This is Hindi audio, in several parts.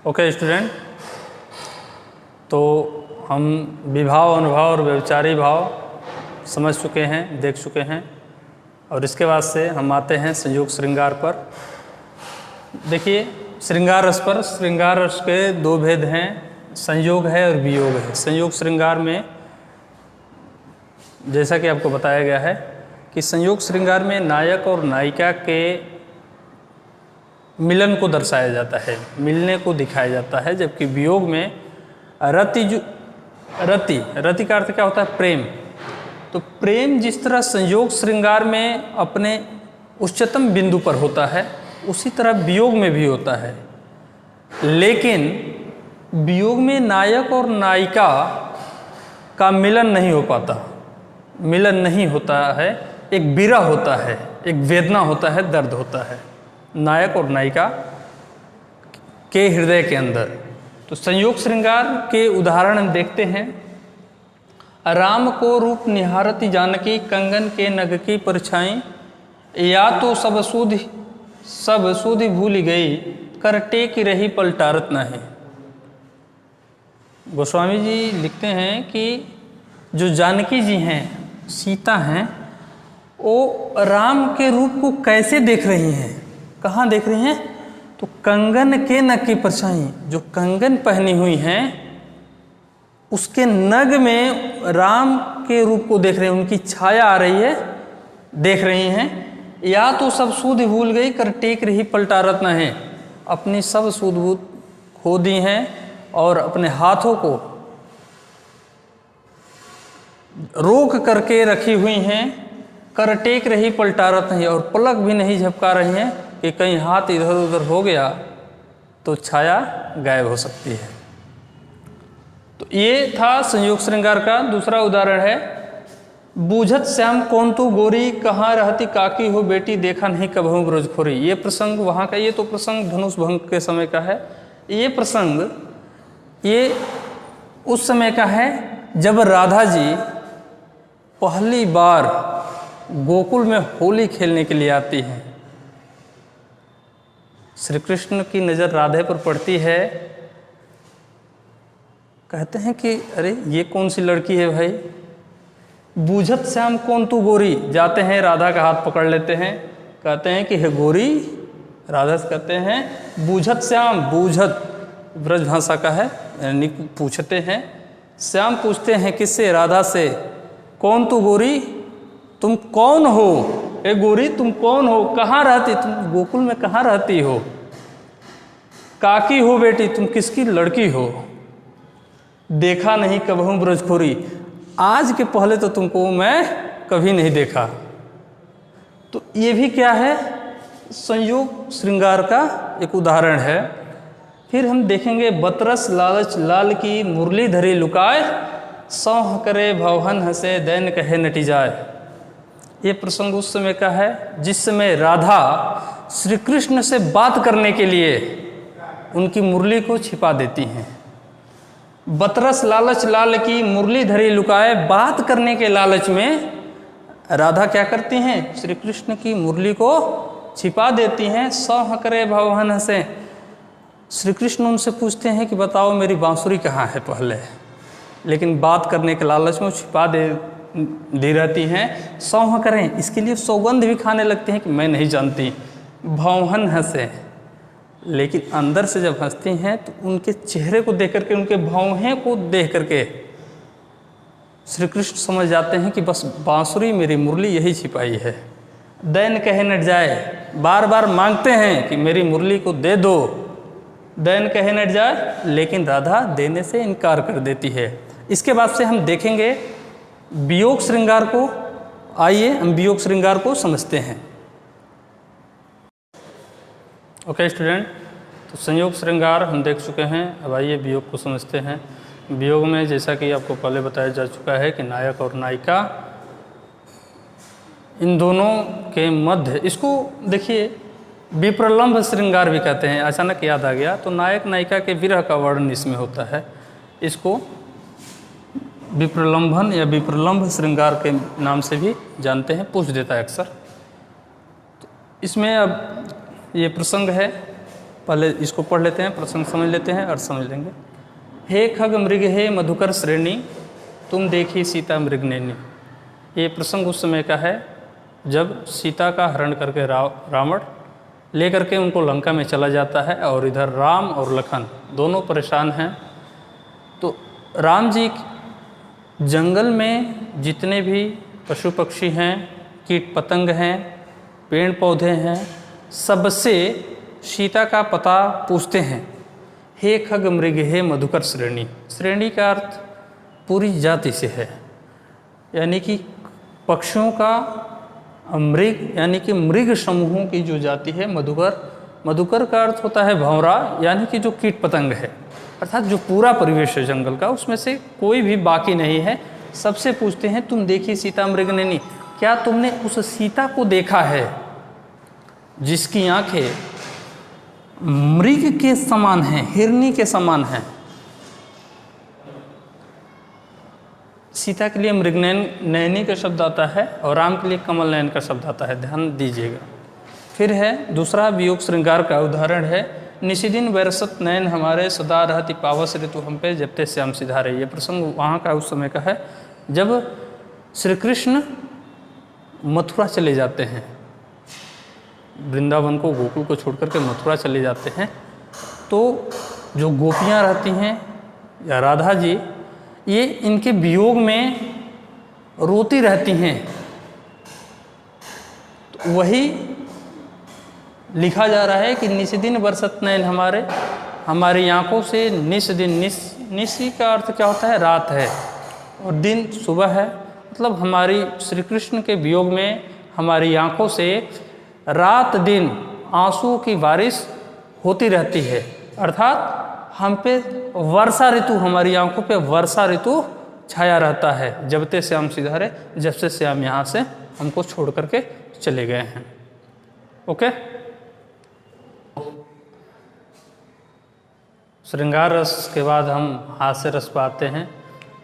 ओके स्टूडेंट, तो हम विभाव, अनुभाव और व्यभिचारी भाव समझ चुके हैं, देख चुके हैं, और इसके बाद से हम आते हैं संयोग श्रृंगार पर। देखिए, श्रृंगार रस पर, श्रृंगार रस के दो भेद हैं, संयोग है और वियोग है। संयोग श्रृंगार में जैसा कि आपको बताया गया है कि संयोग श्रृंगार में नायक और नायिका के मिलन को दर्शाया जाता है, मिलने को दिखाया जाता है, जबकि वियोग में रति का अर्थ क्या होता है? प्रेम। तो प्रेम जिस तरह संयोग श्रृंगार में अपने उच्चतम बिंदु पर होता है, उसी तरह वियोग में भी होता है। लेकिन वियोग में नायक और नायिका का मिलन नहीं हो पाता, मिलन नहीं होता है, एक विरह होता है, एक वेदना होता है, दर्द होता है नायक और नायिका के हृदय के अंदर। तो संयोग श्रृंगार के उदाहरण हम देखते हैं। राम को रूप निहारती जानकी, कंगन के नग की परछाई, या तो सब सुधि भूल गई, करटे की रही पलटारत नहीं। गोस्वामी जी लिखते हैं कि जो जानकी जी हैं, सीता हैं, वो राम के रूप को कैसे देख रही हैं, कहाँ देख रही हैं? तो कंगन के नग की परछाई, जो कंगन पहनी हुई हैं उसके नग में राम के रूप को देख रहे हैं, उनकी छाया आ रही है, देख रही हैं। या तो सब सूध भूल गई, कर टेक रही पलटारत न है, अपनी सब सूध बूध खो दी हैं और अपने हाथों को रोक करके रखी हुई हैं, कर टेक रही पलटारत नहीं, और पलक भी नहीं झपका रही हैं कि कहीं हाथ इधर उधर हो गया तो छाया गायब हो सकती है। तो ये था संयोग श्रृंगार का। दूसरा उदाहरण है, बूझत श्याम कौन तू गोरी, कहाँ रहती काकी हो बेटी, देखा नहीं कबहू ब्रजखोरी। ये प्रसंग वहाँ का, ये तो प्रसंग धनुष भंग के समय का है। ये प्रसंग ये उस समय का है जब राधा जी पहली बार गोकुल में होली खेलने के लिए आती हैं। श्री कृष्ण की नज़र राधे पर पड़ती है, कहते हैं कि अरे ये कौन सी लड़की है भाई, बूझत श्याम कौन तू गोरी। जाते हैं, राधा का हाथ पकड़ लेते हैं, कहते हैं कि हे गोरी। राधा से कहते हैं बूझत श्याम, बूझत ब्रज भाषा का है, यानी पूछते हैं। श्याम पूछते हैं किससे? राधा से। कौन तू गोरी, तुम कौन हो? ए गोरी तुम कौन हो, कहाँ रहती, तुम गोकुल में कहाँ रहती हो? काकी हो बेटी, तुम किसकी लड़की हो? देखा नहीं कबहू ब्रजखोरी, आज के पहले तो तुमको मैं कभी नहीं देखा। तो ये भी क्या है? संयोग श्रृंगार का एक उदाहरण है। फिर हम देखेंगे, बतरस लालच लाल की, मुरली धरी लुकाए, सौह करे भवहन हंसे, दैन कहे नटी जाए। ये प्रसंग उस समय का है जिस समय राधा श्री कृष्ण से बात करने के लिए उनकी मुरली को छिपा देती हैं। बतरस लालच लाल की, मुरली धरी लुकाए, बात करने के लालच में राधा क्या करती हैं? श्री कृष्ण की मुरली को छिपा देती हैं। सौह करे भवहन हंसे, श्री कृष्ण उनसे पूछते हैं कि बताओ मेरी बांसुरी कहाँ है पहले, लेकिन बात करने के लालच में छिपा दी रहती हैं। सौह करें, इसके लिए सौगंध भी खाने लगते हैं कि मैं नहीं जानती। भवहन हंसे, लेकिन अंदर से जब हंसती हैं तो उनके चेहरे को देख करके, उनके भौहें को देख करके श्री कृष्ण समझ जाते हैं कि बस बांसुरी मेरी मुरली यही छिपाई है। दैन कहे नट जाए, बार बार मांगते हैं कि मेरी मुरली को दे दो, दैन कहे नट जाए, लेकिन राधा देने से इनकार कर देती है। इसके बाद से हम देखेंगे वियोग श्रृंगार को। आइए हम वियोग श्रृंगार को समझते हैं। ओके स्टूडेंट, तो संयोग श्रृंगार हम देख चुके हैं। अब आइए वियोग को समझते हैं। वियोग में जैसा कि आपको पहले बताया जा चुका है कि नायक और नायिका, इन दोनों के मध्य, इसको देखिए विप्रलम्भ श्रृंगार भी कहते हैं। अचानक याद आ गया, तो नायक नायिका के विरह का वर्णन इसमें होता है। इसको विप्रलंभन या विप्रलम्भ श्रृंगार के नाम से भी जानते हैं, पूछ देता है अक्सर। तो इसमें अब ये प्रसंग है पहले इसको पढ़ लेते हैं, प्रसंग समझ लेते हैं और समझ लेंगे। हे खग मृग हे मधुकर श्रेणी, तुम देखी सीता मृगनैनी। ये प्रसंग उस समय का है जब सीता का हरण करके रावण लेकर के उनको लंका में चला जाता है और इधर राम और लखन दोनों परेशान हैं। तो राम जी जंगल में जितने भी पशु पक्षी हैं, कीट पतंग हैं, पेड़ पौधे हैं, सबसे सीता का पता पूछते हैं। हे खग मृग हे मधुकर श्रेणी, श्रेणी का अर्थ पूरी जाति से है, यानी कि पक्षियों का मृग यानी कि मृग समूहों की जो जाति है मधुकर। मधुकर का अर्थ होता है भंवरा, यानी कि जो कीट पतंग है, अर्थात जो पूरा परिवेश है जंगल का उसमें से कोई भी बाकी नहीं है। सबसे पूछते हैं तुम देखी सीता मृगनैनी, क्या तुमने उस सीता को देखा है जिसकी आंखें मृग के समान हैं, हिरनी के समान हैं। सीता के लिए मृगनैनी का शब्द आता है और राम के लिए कमल नयन का शब्द आता है, ध्यान दीजिएगा। फिर है दूसरा वियोग श्रृंगार का उदाहरण है, निशिदिन वैरसत नयन हमारे सदा रहती पावस ऋतु हम पे जबते श्याम सिधारे। ये प्रसंग वहाँ का उस समय का है जब श्री कृष्ण मथुरा चले जाते हैं, वृंदावन को गोकुल को छोड़ करके मथुरा चले जाते हैं। तो जो गोपियाँ रहती हैं या राधा जी, ये इनके वियोग में रोती रहती हैं। तो वही लिखा जा रहा है कि निस दिन बरसत नयन हमारी आंखों से निस दिन, निसी का अर्थ क्या होता है, रात है, और दिन सुबह है। मतलब हमारी श्री कृष्ण के वियोग में हमारी आंखों से रात दिन आंसुओं की बारिश होती रहती है, अर्थात हम पे वर्षा ऋतु, हमारी आंखों पे वर्षा ऋतु छाया रहता है। जबते श्याम सिधारे, जब से श्याम यहाँ से हमको छोड़ करके चले गए हैं। ओके, श्रृंगार रस के बाद हम हास्य रस पर आते हैं।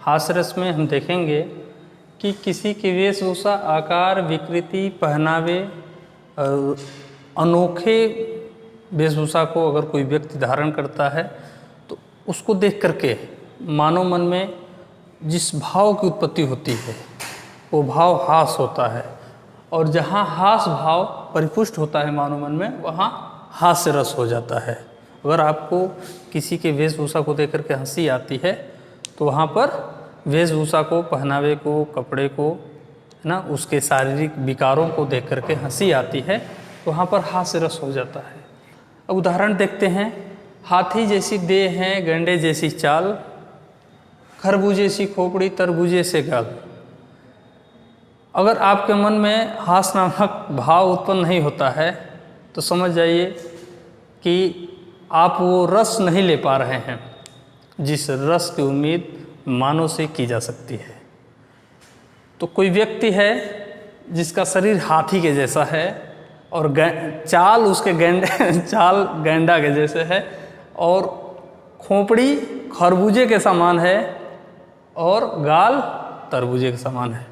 हास्य रस में हम देखेंगे कि किसी की वेशभूषा, आकार, विकृति, पहनावे, अनोखे वेशभूषा को अगर कोई व्यक्ति धारण करता है तो उसको देख करके मानव मन में जिस भाव की उत्पत्ति होती है वो भाव हास होता है, और जहाँ हास भाव परिपुष्ट होता है मानव मन में, वहाँ हास्य रस हो जाता है। अगर आपको किसी के वेशभूषा को देख करके हंसी आती है तो वहाँ पर वेशभूषा को, पहनावे को, कपड़े को, है ना, उसके शारीरिक विकारों को देख करके हंसी आती है तो वहाँ पर हास्य रस हो जाता है। अब उदाहरण देखते हैं। हाथी जैसी देह है, गंडे जैसी चाल, खरबूजे सी खोपड़ी, तरबूजे से गाल। अगर आपके मन में हास नामक भाव उत्पन्न नहीं होता है तो समझ जाइए कि आप वो रस नहीं ले पा रहे हैं जिस रस की उम्मीद मानव से की जा सकती है। तो कोई व्यक्ति है जिसका शरीर हाथी के जैसा है और चाल उसके चाल गैंडा के जैसे है, और खोपड़ी खरबूजे के समान है और गाल तरबूजे के समान है।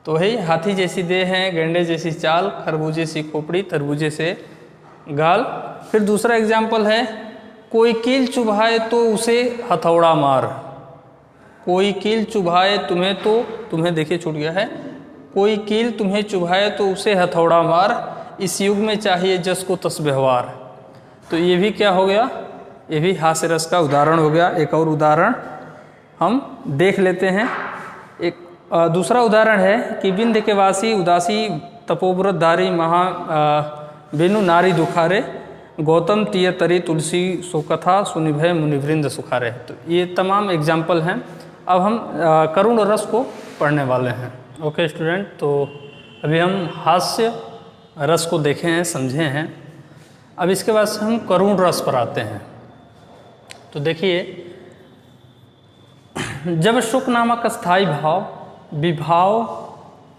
तो वही हाथी जैसी देह है, गैंडे जैसी चाल, खरबूजे सी खोपड़ी, तरबूजे से गाल। फिर दूसरा एग्जाम्पल है, कोई कील चुभाए तो उसे हथौड़ा मार। कोई कील चुभाए तुम्हें देखिए छूट गया है, कोई कील तुम्हें चुभाए तो उसे हथौड़ा मार, इस युग में चाहिए जस को तस व्यवहार। तो ये भी क्या हो गया, ये भी हास्य रस का उदाहरण हो गया। एक और उदाहरण हम देख लेते हैं। एक दूसरा उदाहरण है कि विंध्य के वासी उदासी तपोव्रतधारी महा बिनु नारी दुखारे, गौतम तीय तरी तुलसी सो कथा सुनिभय मुनिवृंद सुखारे। तो ये तमाम एग्जाम्पल हैं। अब हम करुण रस को पढ़ने वाले हैं। ओके स्टूडेंट, तो अभी हम हास्य रस को देखे हैं, समझे हैं। अब इसके बाद से हम करुण रस पर आते हैं। तो देखिए, जब सुख नामक स्थायी भाव, विभाव,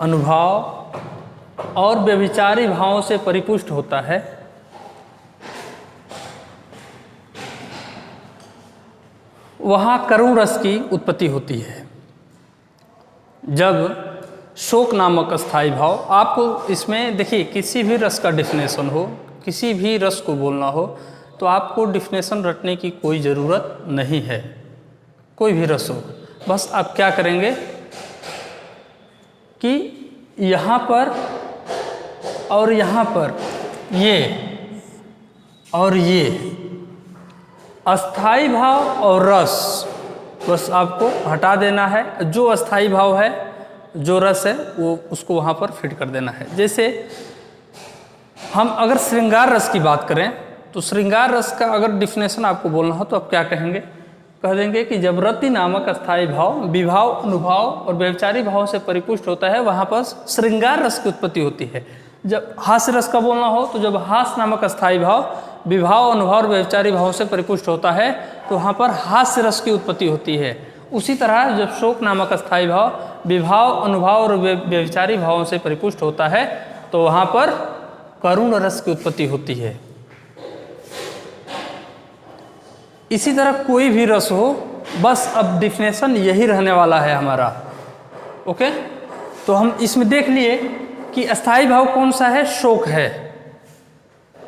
अनुभाव और व्यभिचारी भावों से परिपुष्ट होता है, वहाँ करुण रस की उत्पत्ति होती है। जब शोक नामक स्थायी भाव, आपको इसमें देखिए किसी भी रस का डेफिनेशन हो, किसी भी रस को बोलना हो तो आपको डिफिनेशन रटने की कोई ज़रूरत नहीं है, कोई भी रस हो। बस आप क्या करेंगे कि यहाँ पर और यहाँ पर ये और ये अस्थाई भाव और रस बस आपको हटा देना है। जो अस्थाई भाव है, जो रस है, वो उसको वहाँ पर फिट कर देना है। जैसे हम अगर श्रृंगार रस की बात करें तो श्रृंगार रस का अगर डिफिनेशन आपको बोलना हो तो आप क्या कहेंगे? कह देंगे कि जब रति नामक अस्थाई भाव विभाव, अनुभाव और व्यभिचारी भाव से परिपुष्ट होता है, वहाँ पर श्रृंगार रस की उत्पत्ति होती है। जब हास्य रस का बोलना हो तो जब हास्य नामक अस्थाई भाव विभाव, अनुभाव और व्यभिचारी भाव से परिपुष्ट होता है तो वहाँ पर हास्य रस की उत्पत्ति होती है। उसी तरह जब शोक नामक अस्थाई भाव विभाव, अनुभाव और व्यभिचारी भावों से परिपुष्ट होता है तो वहाँ पर करुण रस की उत्पत्ति होती है। इसी तरह कोई भी रस हो, बस अब डिफिनेशन यही रहने वाला है हमारा। ओके, तो हम इसमें देख लिए कि अस्थाई भाव कौन सा है? शोक है।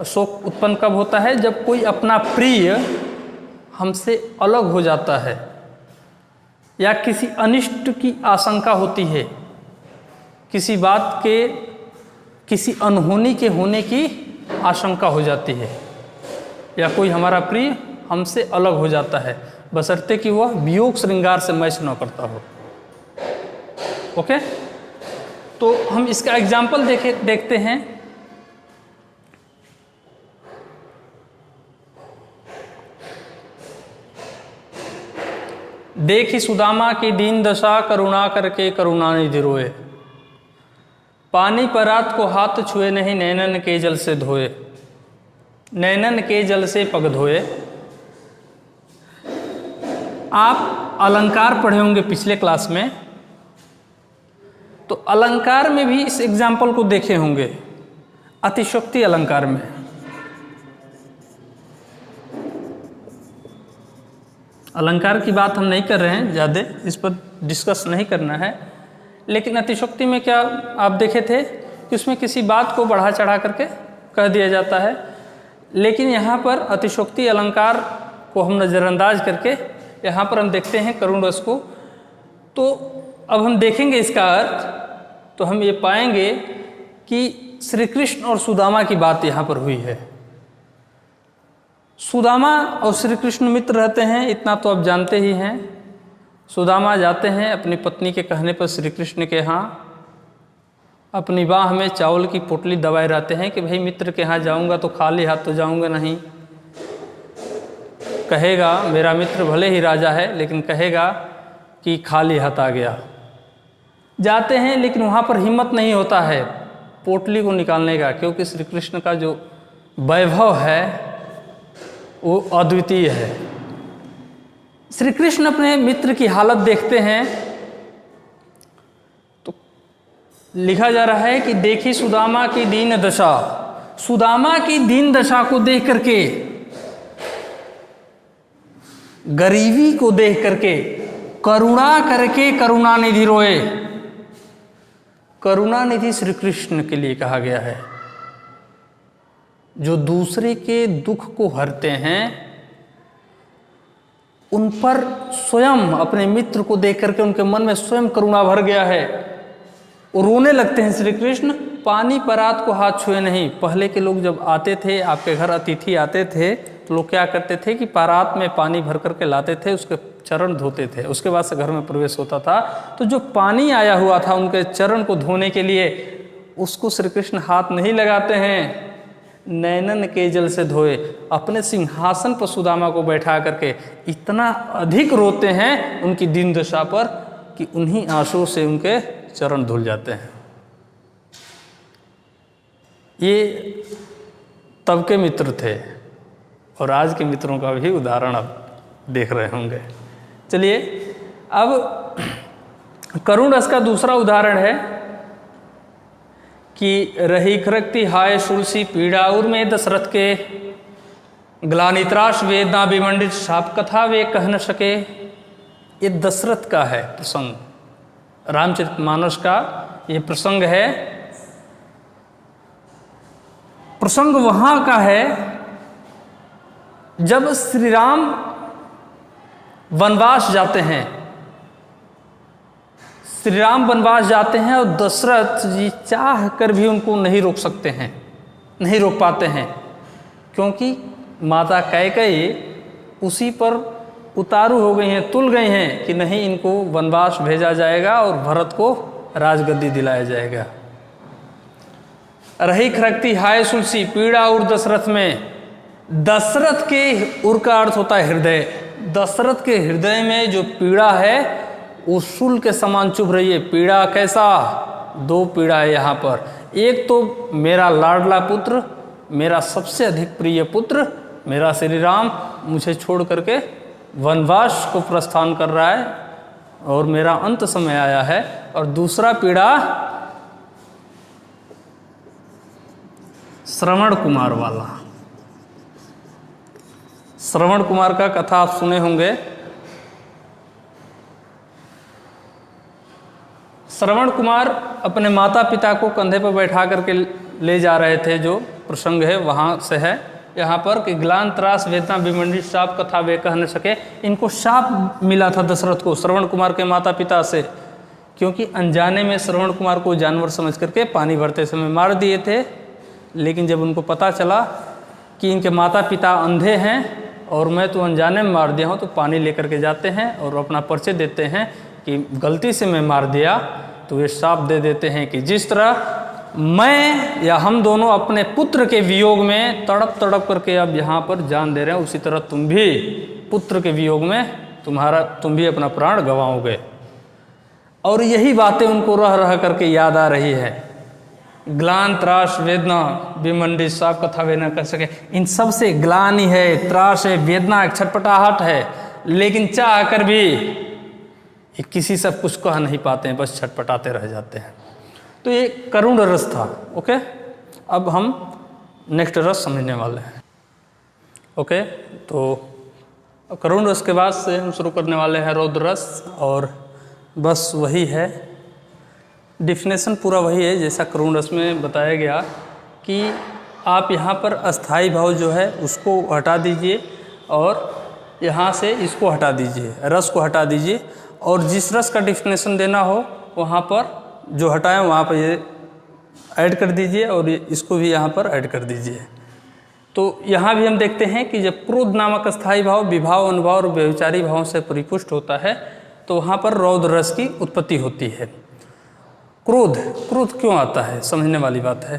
शोक उत्पन्न कब होता है? जब कोई अपना प्रिय हमसे अलग हो जाता है या किसी अनिष्ट की आशंका होती है, किसी बात के, किसी अनहोनी के होने की आशंका हो जाती है, या कोई हमारा प्रिय हमसे अलग हो जाता है, बशर्ते कि वह वियोग श्रृंगार से मैच न करता हो। ओके, तो हम इसका एग्जाम्पल देखते हैं। देखी सुदामा की दीन दशा, करुणा करके करुणानिधि रोए। पानी परात को हाथ छुए नहीं, नैनन के जल से धोए। नैनन के जल से पग धोए। आप अलंकार पढ़े होंगे पिछले क्लास में, तो अलंकार में भी इस एग्जाम्पल को देखे होंगे, अतिशयोक्ति अलंकार में। अलंकार की बात हम नहीं कर रहे हैं, ज़्यादा इस पर डिस्कस नहीं करना है, लेकिन अतिशयोक्ति में क्या आप देखे थे कि उसमें किसी बात को बढ़ा चढ़ा करके कह दिया जाता है, लेकिन यहाँ पर अतिशयोक्ति अलंकार को हम नज़रअंदाज करके यहाँ पर हम देखते हैं करुण रस को। तो अब हम देखेंगे इसका अर्थ, तो हम ये पाएंगे कि श्री कृष्ण और सुदामा की बात यहाँ पर हुई है। सुदामा और श्री कृष्ण मित्र रहते हैं, इतना तो आप जानते ही हैं। सुदामा जाते हैं अपनी पत्नी के कहने पर श्री कृष्ण के यहाँ, अपनी बाह में चावल की पोटली दबाए रहते हैं कि भाई मित्र के यहाँ जाऊँगा तो खाली हाथ तो जाऊँगा नहीं। कहेगा मेरा मित्र भले ही राजा है, लेकिन कहेगा कि खाली हाथ आ गया। जाते हैं, लेकिन वहाँ पर हिम्मत नहीं होता है पोटली को निकालने का, क्योंकि श्री कृष्ण का जो वैभव है वो अद्वितीय है। श्री कृष्ण अपने मित्र की हालत देखते हैं तो लिखा जा रहा है कि देखी सुदामा की दीन दशा। सुदामा की दीन दशा को देख करके, गरीबी को देख करके करुणा करके करुणानिधि रोए। करुणानिधि श्री कृष्ण के लिए कहा गया है, जो दूसरे के दुख को हरते हैं, उन पर स्वयं अपने मित्र को देख करके उनके मन में स्वयं करुणा भर गया है। वो रोने लगते हैं श्री कृष्ण। पानी परात को हाथ छुए नहीं। पहले के लोग जब आते थे, आपके घर अतिथि आते थे, तो लोग क्या करते थे कि परात में पानी भर करके लाते थे, उसके चरण धोते थे, उसके बाद से घर में प्रवेश होता था। तो जो पानी आया हुआ था उनके चरण को धोने के लिए, उसको श्री कृष्ण हाथ नहीं लगाते हैं, नैनन के जल से धोए। अपने सिंहासन पर सुदामा को बैठा करके इतना अधिक रोते हैं उनकी दीन दशा पर कि उन्हीं आंसुओं से उनके चरण धुल जाते हैं। ये तब के मित्र थे, और आज के मित्रों का भी उदाहरण आप देख रहे होंगे। चलिए, अब करुण रस का दूसरा उदाहरण है कि रही खरकती हाय तुलसी पीड़ा उर में दशरथ के, ग्लानित्राश वेदना विमंडित शाप कथा वे कह न सके। ये दशरथ का है प्रसंग, रामचरितमानस का ये प्रसंग है। प्रसंग वहाँ का है जब श्री राम वनवास जाते हैं, श्री राम वनवास जाते हैं और दशरथ जी चाह कर भी उनको नहीं रोक सकते हैं, नहीं रोक पाते हैं, क्योंकि माता कैकेयी उसी पर उतारू हो गई हैं, तुल गई हैं कि नहीं, इनको वनवास भेजा जाएगा और भरत को राजगद्दी दिलाया जाएगा। रही खरकती हाय सुलसी पीड़ा उर दशरथ में। दशरथ के उर का अर्थ होता है हृदय। दशरथ के हृदय में जो पीड़ा है वो शूल के समान चुभ रही है। पीड़ा कैसा? दो पीड़ा है यहाँ पर। एक तो मेरा लाडला पुत्र, मेरा सबसे अधिक प्रिय पुत्र, मेरा श्री राम मुझे छोड़ करके वनवास को प्रस्थान कर रहा है और मेरा अंत समय आया है। और दूसरा पीड़ा श्रवण कुमार वाला। श्रवण कुमार का कथा आप सुने होंगे। श्रवण कुमार अपने माता पिता को कंधे पर बैठा करके ले जा रहे थे, जो प्रसंग है वहाँ से है यहाँ पर कि ग्लान त्रास वेदना विमंडी शाप कथा वे कह न सके। इनको शाप मिला था दशरथ को श्रवण कुमार के माता पिता से, क्योंकि अनजाने में श्रवण कुमार को जानवर समझ करके पानी भरते समय मार दिए थे। लेकिन जब उनको पता चला कि इनके माता पिता अंधे हैं और मैं तो अनजाने में मार दिया हूँ, तो पानी लेकर के जाते हैं और अपना परिचय देते हैं कि गलती से मैं मार दिया। तो वे शाप दे देते हैं कि जिस तरह मैं या हम दोनों अपने पुत्र के वियोग में तड़प तड़प करके अब यहाँ पर जान दे रहे हैं, उसी तरह तुम भी पुत्र के वियोग में तुम भी अपना प्राण गंवाओगे। और यही बातें उनको रह रह करके याद आ रही है। ग्लान त्रास वेदना विमंडी साप कथा वे न कर सके। इन सब से ग्लानि है, त्रास है, वेदना है, छटपटाहट है, लेकिन चाह कर भी ये किसी से कुछ कह नहीं पाते हैं, बस छटपटाते रह जाते हैं। तो ये करुण रस था। ओके, अब हम नेक्स्ट रस समझने वाले हैं। ओके, तो करुण रस के बाद से हम शुरू करने वाले हैं रौद्र रस, और बस वही है, डिफिनेशन पूरा वही है जैसा करुण रस में बताया गया कि आप यहाँ पर अस्थाई भाव जो है उसको हटा दीजिए और यहाँ से इसको हटा दीजिए, रस को हटा दीजिए, और जिस रस का डिफिनेशन देना हो वहाँ पर जो हटाएं वहाँ पर ये ऐड कर दीजिए और इसको भी यहाँ पर ऐड कर दीजिए। तो यहाँ भी हम देखते हैं कि जब क्रोध नामक स्थायी भाव विभाव अनुभाव और व्यभिचारी भावों से परिपुष्ट होता है तो वहाँ पर रौद्र रस की उत्पत्ति होती है। क्रोध क्यों आता है, समझने वाली बात है।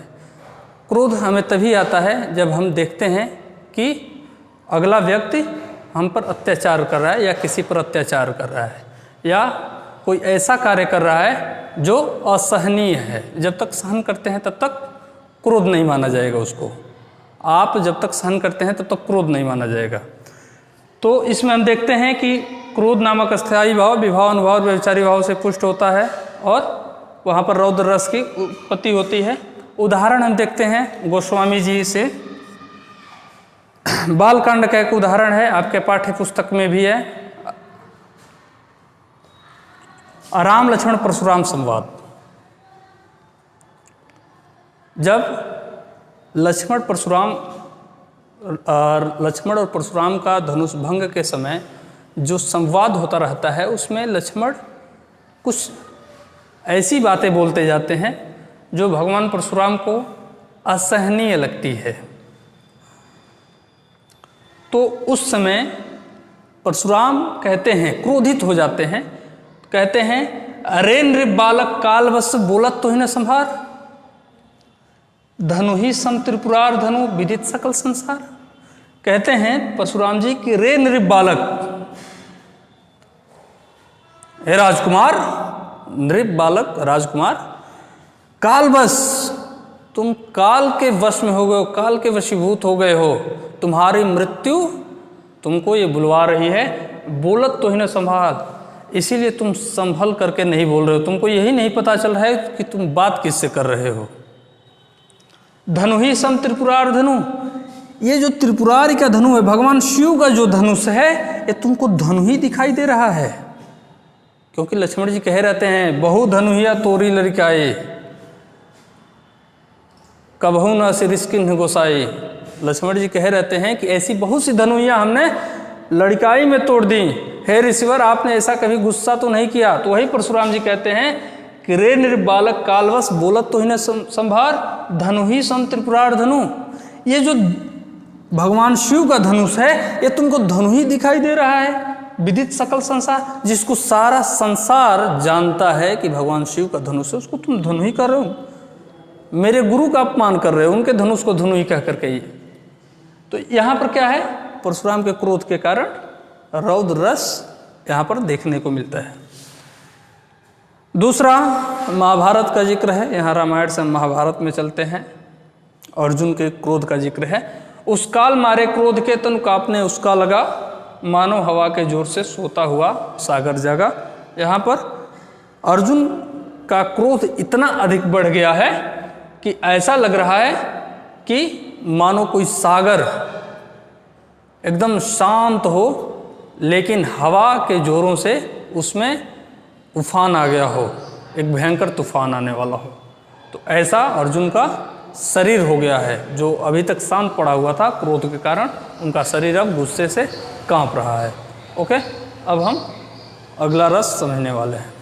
क्रोध हमें तभी आता है जब हम देखते हैं कि अगला व्यक्ति हम पर अत्याचार कर रहा है या किसी पर अत्याचार कर रहा है या कोई ऐसा कार्य कर रहा है जो असहनीय है। जब तक सहन करते हैं तब तक क्रोध नहीं माना जाएगा उसको। आप जब तक सहन करते हैं तब तक क्रोध नहीं माना जाएगा। तो इसमें हम देखते हैं कि क्रोध नामक अस्थायी भाव विभाव अनुभाव व्यभिचारी भाव से पुष्ट होता है और वहाँ पर रौद्र रस की उत्पत्ति होती है। उदाहरण हम देखते हैं गोस्वामी जी से। बालकांड का एक उदाहरण है, आपके पाठ्य पुस्तक में भी है, राम लक्ष्मण परशुराम संवाद। जब लक्ष्मण और परशुराम का धनुष भंग के समय जो संवाद होता रहता है उसमें लक्ष्मण कुछ ऐसी बातें बोलते जाते हैं जो भगवान परशुराम को असहनीय लगती है। तो उस समय परशुराम कहते हैं, क्रोधित हो जाते हैं, कहते हैं अरे नृप बालक काल वश बोलत तो ही न संभार, धनु ही सम त्रिपुरार धनु विदित सकल संसार। कहते हैं परशुराम जी कि रे नृप बालक, हे राजकुमार, नृप बालक राजकुमार, काल वश, तुम काल के वश में हो गए हो, काल के वशीभूत हो गए हो, तुम्हारी मृत्यु तुमको ये बुलवा रही है, बोलत तो ही न संभाल, इसीलिए तुम संभल करके नहीं बोल रहे हो, तुमको यही नहीं पता चल रहा है कि तुम बात किससे कर रहे हो। धनु ही सम त्रिपुरार धनु, ये जो त्रिपुरारी का धनु है, भगवान शिव का जो धनुष है, ये तुमको धनु ही दिखाई दे रहा है। क्योंकि लक्ष्मण जी कह रहते हैं बहु धनुहिया तोरी लड़काए, कबहू न सिरिस्किन गोसाई, लक्ष्मण जी कह रहते हैं कि ऐसी बहुत सी धनुइयाँ हमने लड़काई में तोड़ दी, हे ऋषिवर आपने ऐसा कभी गुस्सा तो नहीं किया। तो वही परशुराम जी कहते हैं कि रे निर्बालक कालवश बोलत तो इन्हें संभार धनु ही सम त्रिपुरार धनु। ये जो भगवान शिव का धनुष है ये तुमको धनु ही दिखाई दे रहा है, विदित सकल संसार, जिसको सारा संसार जानता है कि भगवान शिव का धनुष है, उसको तुम धनु ही कर रहे हो। मेरे गुरु का अपमान कर रहे हो, उनके धनुष को धनु ही कह करके। ये तो यहाँ पर क्या है, परशुराम के क्रोध के कारण रौद्र रस यहाँ पर देखने को मिलता है। दूसरा महाभारत का जिक्र है, यहाँ रामायण से महाभारत में चलते हैं। अर्जुन के क्रोध का जिक्र है। उस काल मारे क्रोध के तनु कांपने उसका लगा, मानो हवा के जोर से सोता हुआ सागर जागा। यहाँ पर अर्जुन का क्रोध इतना अधिक बढ़ गया है कि ऐसा लग रहा है कि मानो कोई सागर एकदम शांत हो, लेकिन हवा के जोरों से उसमें तूफान आ गया हो, एक भयंकर तूफान आने वाला हो। तो ऐसा अर्जुन का शरीर हो गया है। जो अभी तक शांत पड़ा हुआ था क्रोध के कारण, उनका शरीर अब गुस्से से कांप रहा है। ओके, अब हम अगला रस समझने वाले हैं।